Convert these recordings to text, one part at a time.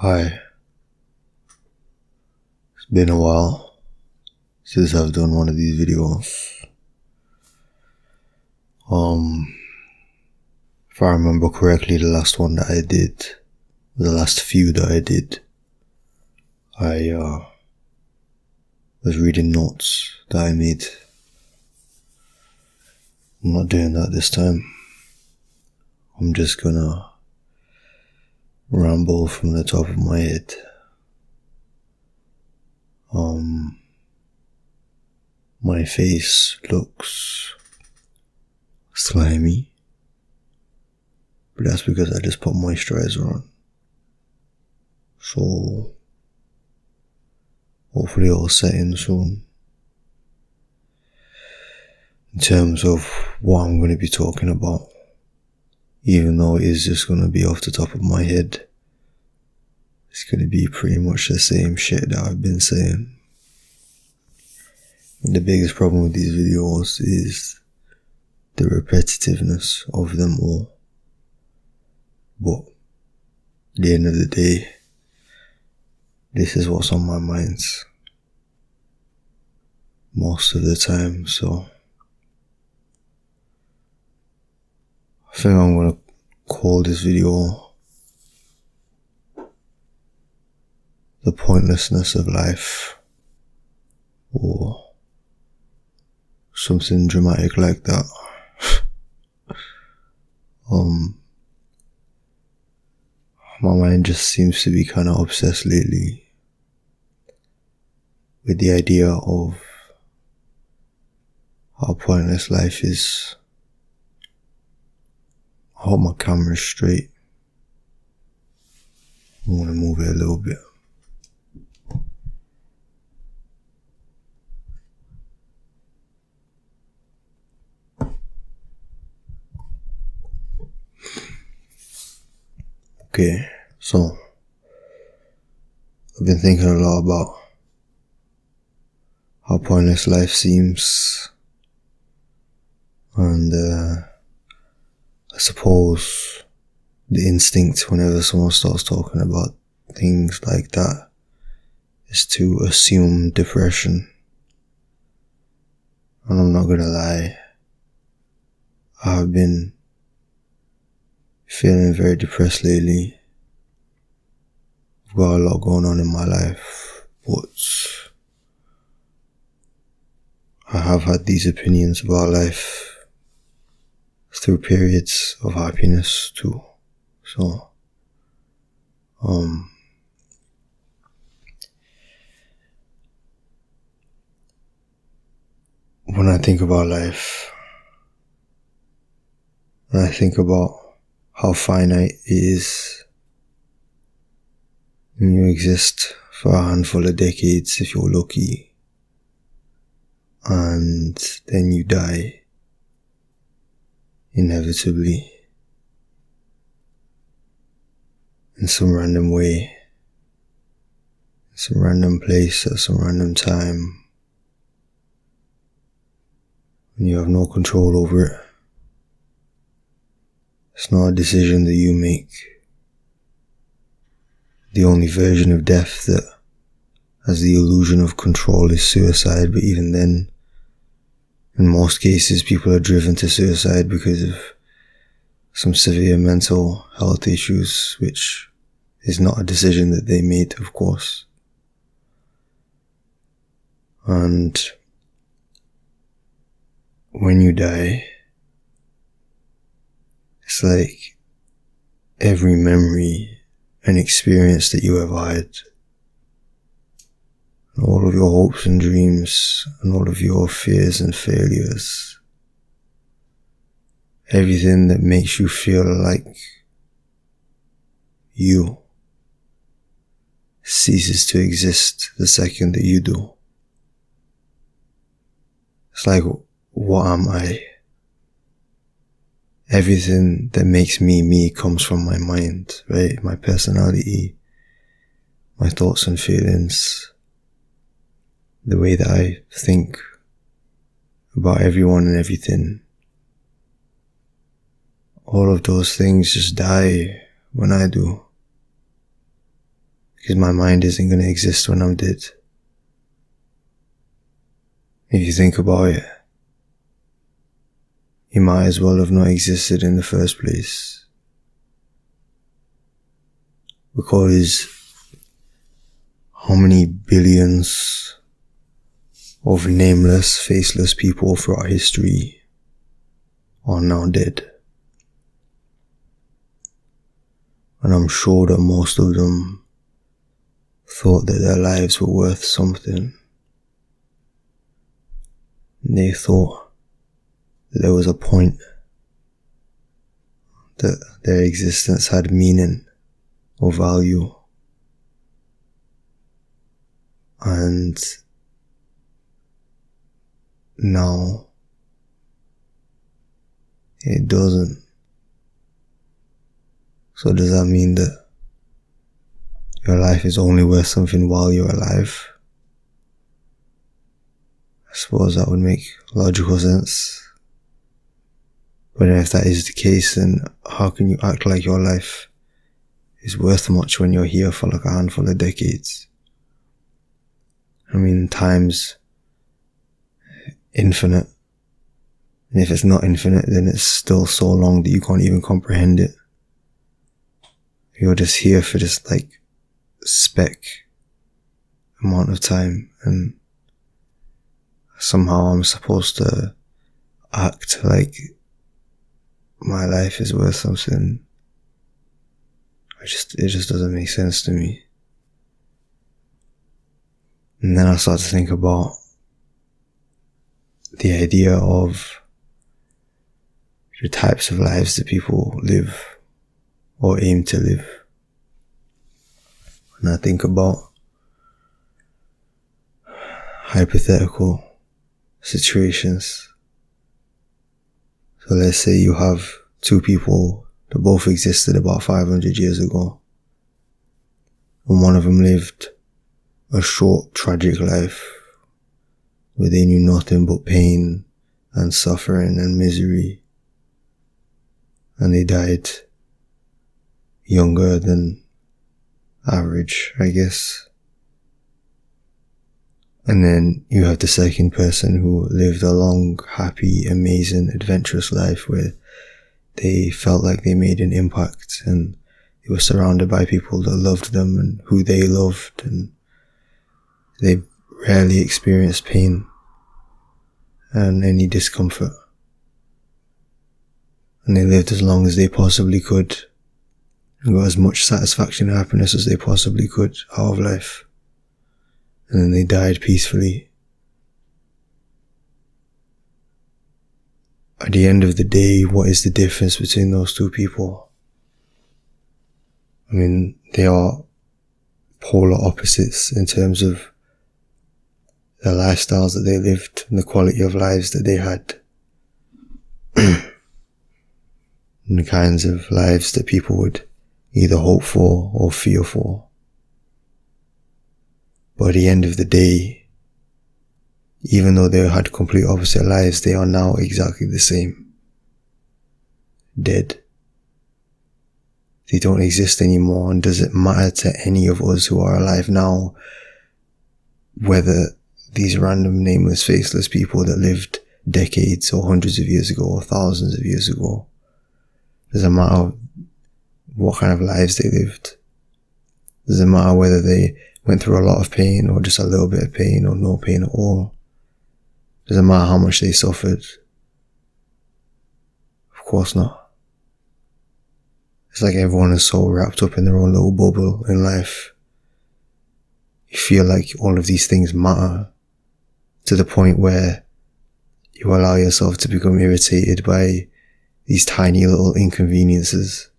Hi, it's been a while since I've done one of these videos. If I remember correctly, the last one that I did, the last few that I did, I was reading notes that I made. I'm not doing that this time. I'm just gonna ramble from the top of my head. My face looks slimy, but that's because I just put moisturizer on. So hopefully it'll set in soon. In terms of what I'm going to be talking about, even though it is just going to be off the top of my head, it's going to be pretty much the same shit that I've been saying. And the biggest problem with these videos is the repetitiveness of them all. But at the end of the day, this is what's on my mind most of the time, so I think I'm going to call this video The Pointlessness of Life, or something dramatic like that. My mind just seems to be kind of obsessed lately with the idea of how pointless life is. I hope my camera's straight. I want to move it a little bit. Okay, so I've been thinking a lot about how pointless life seems, and I suppose the instinct whenever someone starts talking about things like that is to assume depression. And I'm not gonna lie, I've been feeling very depressed lately. I've got a lot going on in my life, but I have had these opinions about life through periods of happiness too. So, when I think about life, and I think about how finite it is, and you exist for a handful of decades if you're lucky, and then you die inevitably in some random way, in some random place at some random time, and you have no control over it. It's not a decision that you make. The only version of death that has the illusion of control is suicide, but even then, in most cases, people are driven to suicide because of some severe mental health issues, which is not a decision that they made, of course. And when you die, it's like every memory and experience that you ever had, and all of your hopes and dreams, and all of your fears and failures, everything that makes you feel like you ceases to exist the second that you do. It's like, what am I? Everything that makes me comes from my mind, right? My personality, my thoughts and feelings, the way that I think about everyone and everything. All of those things just die when I do. because my mind isn't going to exist when I'm dead. If you think about it, you might as well have not existed in the first place. Because how many billions of nameless, faceless people throughout history are now dead? And I'm sure that most of them thought that their lives were worth something. They thought that there was a point, that their existence had meaning or value. And now it doesn't. So does that mean that your life is only worth something while you're alive? I suppose that would make logical sense. But if that is the case, then how can you act like your life is worth much when you're here for like a handful of decades? I mean, time's infinite. And if it's not infinite, then it's still so long that you can't even comprehend it. You're just here for this like speck amount of time, and somehow I'm supposed to act like my life is worth something. It just doesn't make sense to me. And then I start to think about the idea of the types of lives that people live or aim to live. And I think about hypothetical situations. So let's say you have two people that both existed about 500 years ago, and one of them lived a short, tragic life where they knew nothing but pain and suffering and misery, and they died younger than average, I guess. And then you have the second person who lived a long, happy, amazing, adventurous life where they felt like they made an impact and they were surrounded by people that loved them and who they loved, and they rarely experienced pain and any discomfort. And they lived as long as they possibly could and got as much satisfaction and happiness as they possibly could out of life. And then they died peacefully. At the end of the day, what is the difference between those two people? I mean, they are polar opposites in terms of the lifestyles that they lived and the quality of lives that they had. And the kinds of lives that people would either hope for or fear for. But at the end of the day, even though they had complete opposite lives, they are now exactly the same. Dead. They don't exist anymore, and does it matter to any of us who are alive now whether these random nameless faceless people that lived decades or hundreds of years ago or thousands of years ago, does it matter what kind of lives they lived? Does it matter whether they went through a lot of pain or just a little bit of pain or no pain at all? Does it matter how much they suffered? Of course not. It's like everyone is so wrapped up in their own little bubble in life. You feel like all of these things matter to the point where you allow yourself to become irritated by these tiny little inconveniences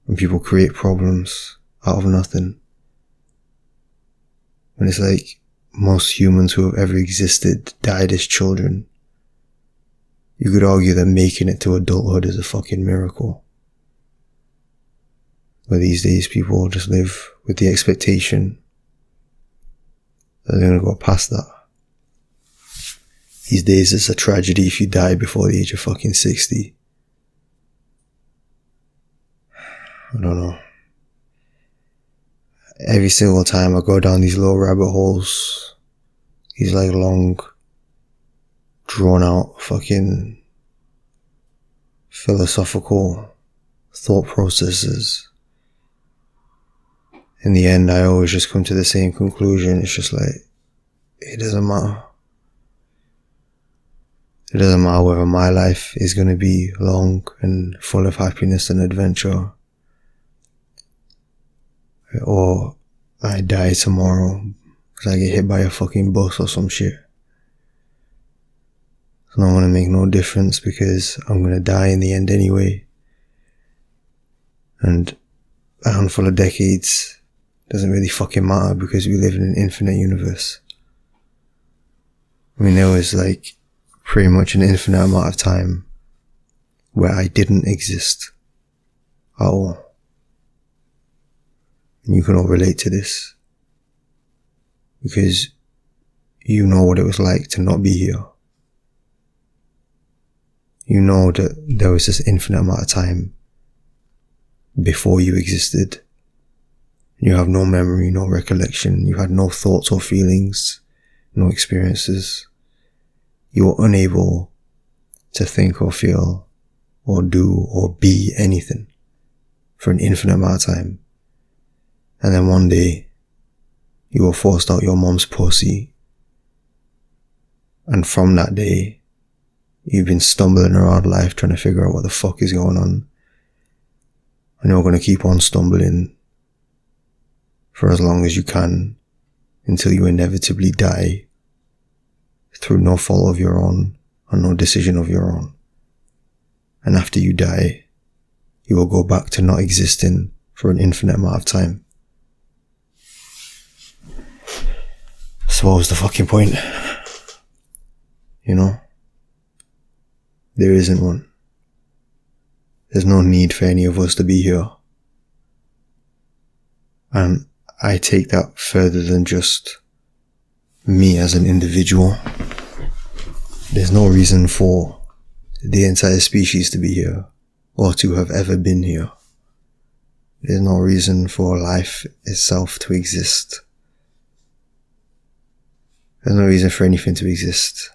when people create problems out of nothing. When it's like most humans who have ever existed died as children. You could argue that making it to adulthood is a fucking miracle. But these days people just live with the expectation that they're going to go past that. These days it's a tragedy if you die before the age of fucking 60. I don't know. every single time I go down these little rabbit holes, these like long, drawn out fucking philosophical thought processes, in the end I always just come to the same conclusion. It's just like, it doesn't matter. It doesn't matter whether my life is going to be long and full of happiness and adventure, or I die tomorrow because I get hit by a fucking bus or some shit. It's not going to make no difference because I'm going to die in the end anyway. And a handful of decades doesn't really fucking matter because we live in an infinite universe. I mean, there was like pretty much an infinite amount of time where I didn't exist at all. And you can all relate to this because you know what it was like to not be here. You know that there was this infinite amount of time before you existed. You have no memory, no recollection. You had no thoughts or feelings, no experiences. You were unable to think or feel or do or be anything for an infinite amount of time. And then one day, you were forced out your mom's pussy. And from that day, you've been stumbling around life trying to figure out what the fuck is going on. And you're going to keep on stumbling for as long as you can until you inevitably die through no fault of your own and no decision of your own. And after you die, you will go back to not existing for an infinite amount of time. So what was the fucking point? You know? There isn't one. There's no need for any of us to be here. And I take that further than just me as an individual. There's no reason for the entire species to be here or to have ever been here. There's no reason for life itself to exist. There's no reason for anything to exist.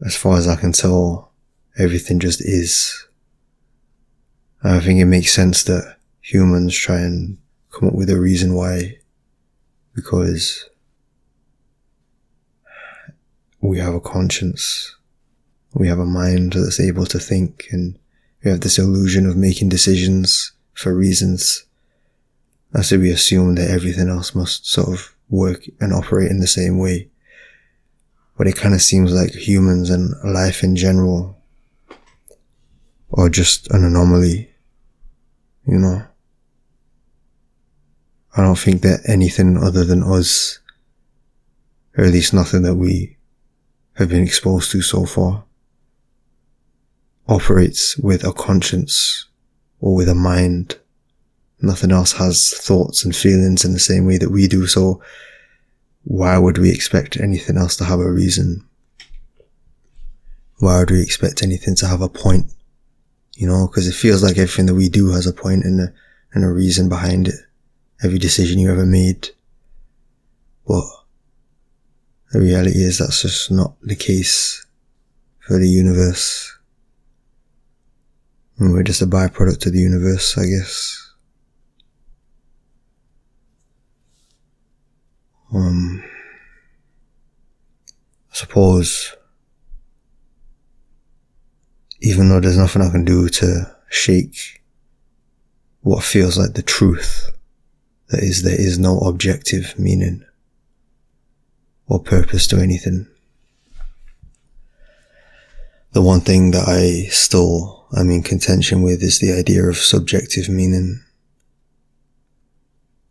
As far as I can tell, everything just is. I think it makes sense that humans try and come up with a reason why, because we have a conscience, we have a mind that's able to think, and we have this illusion of making decisions for reasons. As if we assume that everything else must sort of work and operate in the same way. But it kind of seems like humans and life in general are just an anomaly, you know? I don't think that anything other than us, or at least nothing that we have been exposed to so far, operates with a conscience or with a mind. Nothing else has thoughts and feelings in the same way that we do, so why would we expect anything else to have a reason? Why would we expect anything to have a point? You know, because it feels like everything that we do has a point and a reason behind it. Every decision you ever made. But the reality is that's just not the case for the universe. And we're just a byproduct of the universe, I guess. I suppose, even though there's nothing I can do to shake what feels like the truth, that is, there is no objective meaning or purpose to anything. The one thing that I still am in contention with is the idea of subjective meaning.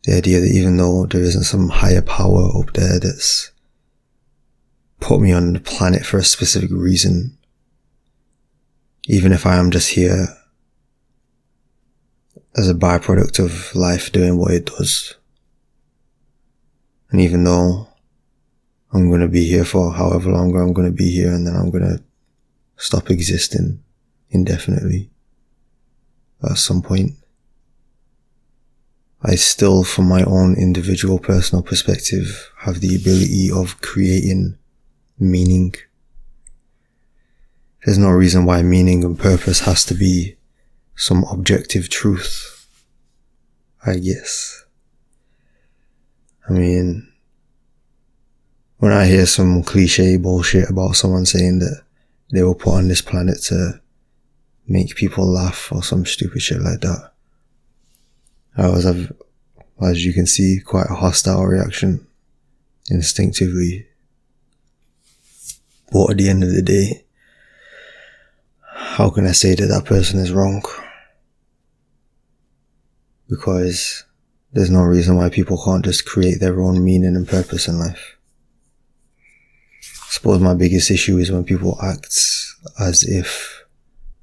The idea that even though there isn't some higher power up there that's put me on the planet for a specific reason, even if I am just here as a byproduct of life doing what it does, and even though I'm going to be here for however long I'm going to be here, and then I'm going to stop existing indefinitely at some point, I still, from my own individual personal perspective, have the ability of creating meaning. There's no reason why meaning and purpose has to be some objective truth, I guess. I mean, when I hear some cliche bullshit about someone saying that they were put on this planet to make people laugh or some stupid shit like that, I always have, as you can see, quite a hostile reaction instinctively. But at the end of the day, how can I say that that person is wrong? Because there's no reason why people can't just create their own meaning and purpose in life. I suppose my biggest issue is when people act as if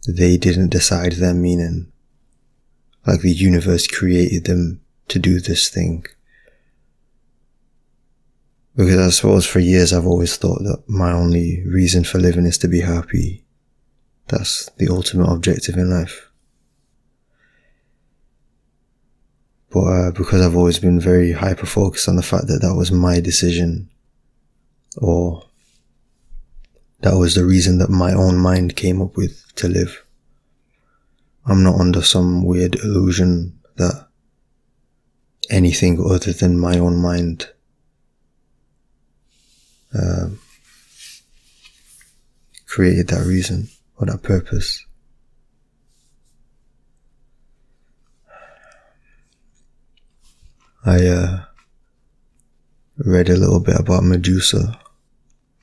they didn't decide their meaning, like the universe created them to do this thing. Because I suppose for years I've always thought that my only reason for living is to be happy. That's the ultimate objective in life. But because I've always been very hyper-focused on the fact that that was my decision, or that was the reason that my own mind came up with to live, I'm not under some weird illusion that anything other than my own mind created that reason or that purpose. I read a little bit about Medusa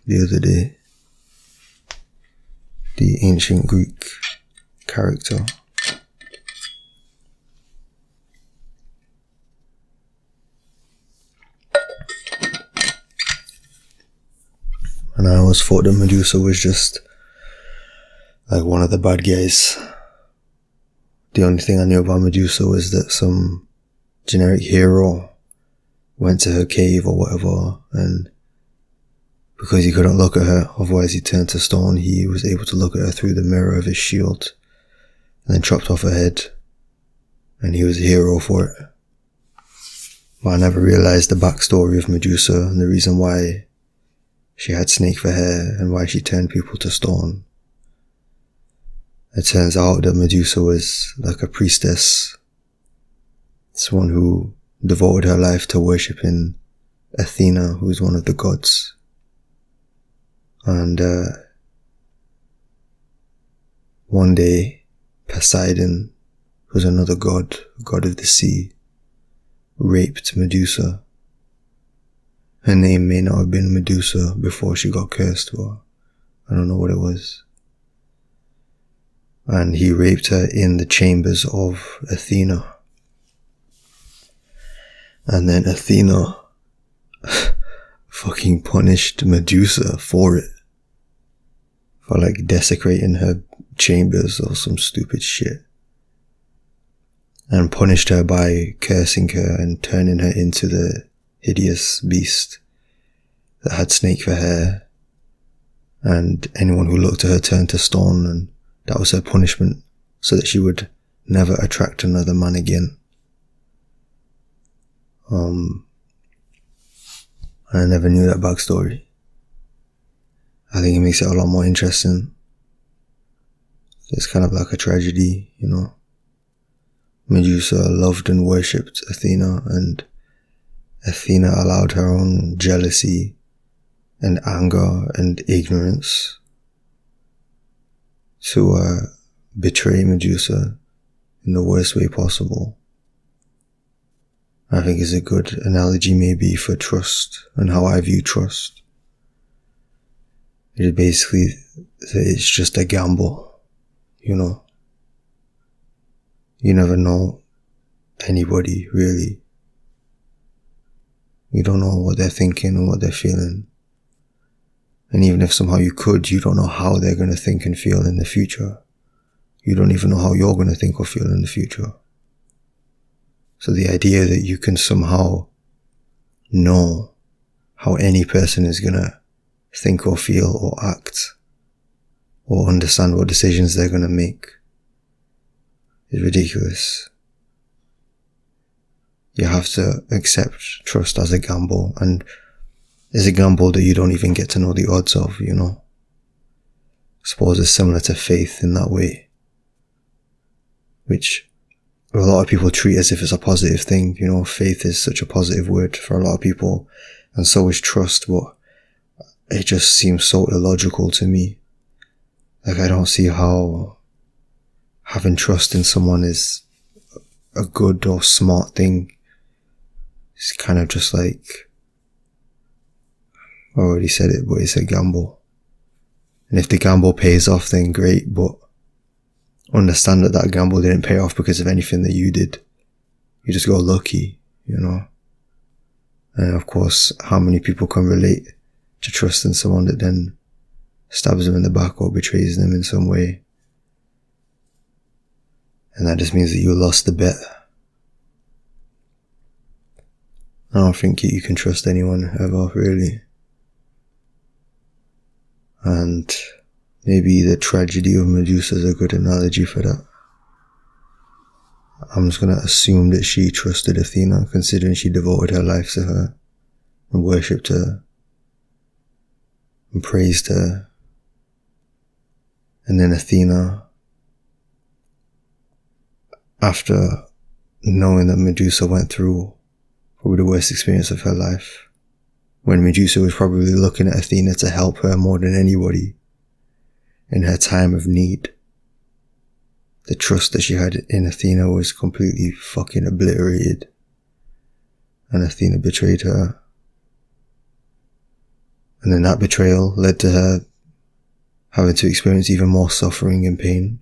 the other day, the ancient Greek character. And I always thought that Medusa was just like one of the bad guys. The only thing I knew about Medusa was that some generic hero went to her cave or whatever, and because he couldn't look at her, otherwise he turned to stone, he was able to look at her through the mirror of his shield and then chopped off her head, and he was a hero for it. But I never realized the backstory of Medusa and the reason why she had snake for hair and why she turned people to stone. It turns out that Medusa was like a priestess, someone who devoted her life to worshipping Athena, who is one of the gods. And one day, Poseidon, who's another god of the sea, raped Medusa. Her name may not have been Medusa before she got cursed, but I don't know what it was. And he raped her in the chambers of Athena. And then Athena fucking punished Medusa for it. For like desecrating her chambers or some stupid shit. And punished her by cursing her and turning her into the hideous beast that had snake for hair. And anyone who looked at her turned to stone, and that was her punishment, so that she would never attract another man again. I never knew that backstory. I think it makes it a lot more interesting. It's kind of like a tragedy, you know. Medusa loved and worshipped Athena, and Athena allowed her own jealousy and anger and ignorance to betray Medusa in the worst way possible. I think is a good analogy maybe for trust and how I view trust. It is basically, it's just a gamble, you know. You never know anybody, really. You don't know what they're thinking and what they're feeling. And even if somehow you could, you don't know how they're going to think and feel in the future. You don't even know how you're going to think or feel in the future. So the idea that you can somehow know how any person is going to think or feel or act or understand what decisions they're going to make is ridiculous. you have to accept trust as a gamble, and it's a gamble that you don't even get to know the odds of, I suppose it's similar to faith in that way, which a lot of people treat as if it's a positive thing. Faith is such a positive word for a lot of people, and so is trust, but it just seems so illogical to me. Like, I don't see how having trust in someone is a good or smart thing. It's kind of just like, I already said it, but it's a gamble. And if the gamble pays off, then great, but understand that that gamble didn't pay off because of anything that you did. You just got lucky, And of course, how many people can relate to trusting someone that then stabs them in the back or betrays them in some way? And that just means that you lost the bet. I don't think you can trust anyone ever, really. And maybe the tragedy of Medusa is a good analogy for that. I'm just going to assume that she trusted Athena, considering she devoted her life to her and worshipped her and praised her. And then Athena, after knowing that Medusa went through probably the worst experience of her life, when Medusa was probably looking at Athena to help her more than anybody in her time of need, the trust that she had in Athena was completely fucking obliterated, and Athena betrayed her. And then that betrayal led to her having to experience even more suffering and pain.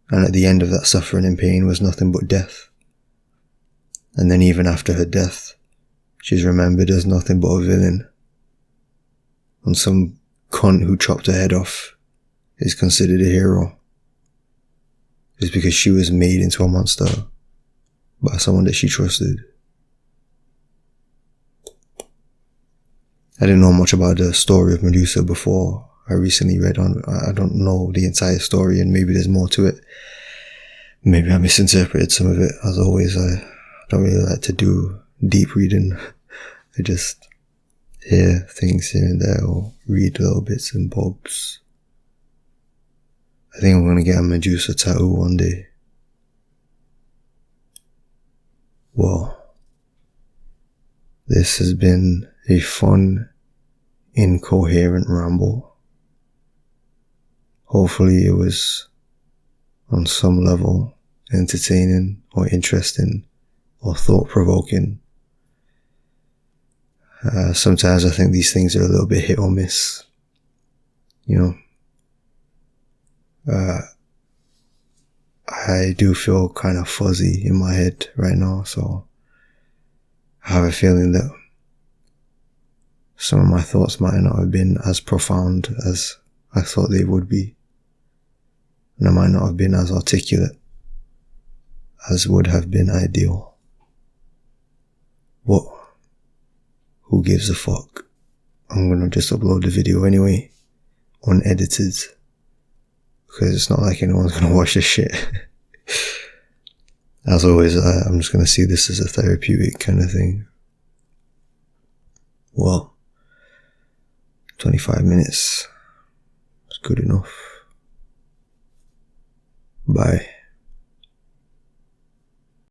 And at the end of that suffering and pain was nothing but death. And then even after her death, she's remembered as nothing but a villain. And some cunt who chopped her head off is considered a hero. It's because she was made into a monster by someone that she trusted. I didn't know much about the story of Medusa before I recently read on. I don't know the entire story, and maybe there's more to it. Maybe I misinterpreted some of it. As always, I don't really like to do deep reading. I just hear things here and there or read little bits and bobs. I think I'm going to get a Medusa tattoo one day. Well, this has been a fun, incoherent ramble. Hopefully it was on some level entertaining or interesting or thought-provoking. Sometimes I think these things are a little bit hit or miss. I do feel kind of fuzzy in my head right now, so I have a feeling that some of my thoughts might not have been as profound as I thought they would be, and I might not have been as articulate as would have been ideal. But who gives a fuck? I'm gonna just upload the video anyway, unedited, because it's not like anyone's gonna watch this shit. As always, I'm just gonna see this as a therapeutic kind of thing. Well, 25 minutes is good enough. Bye.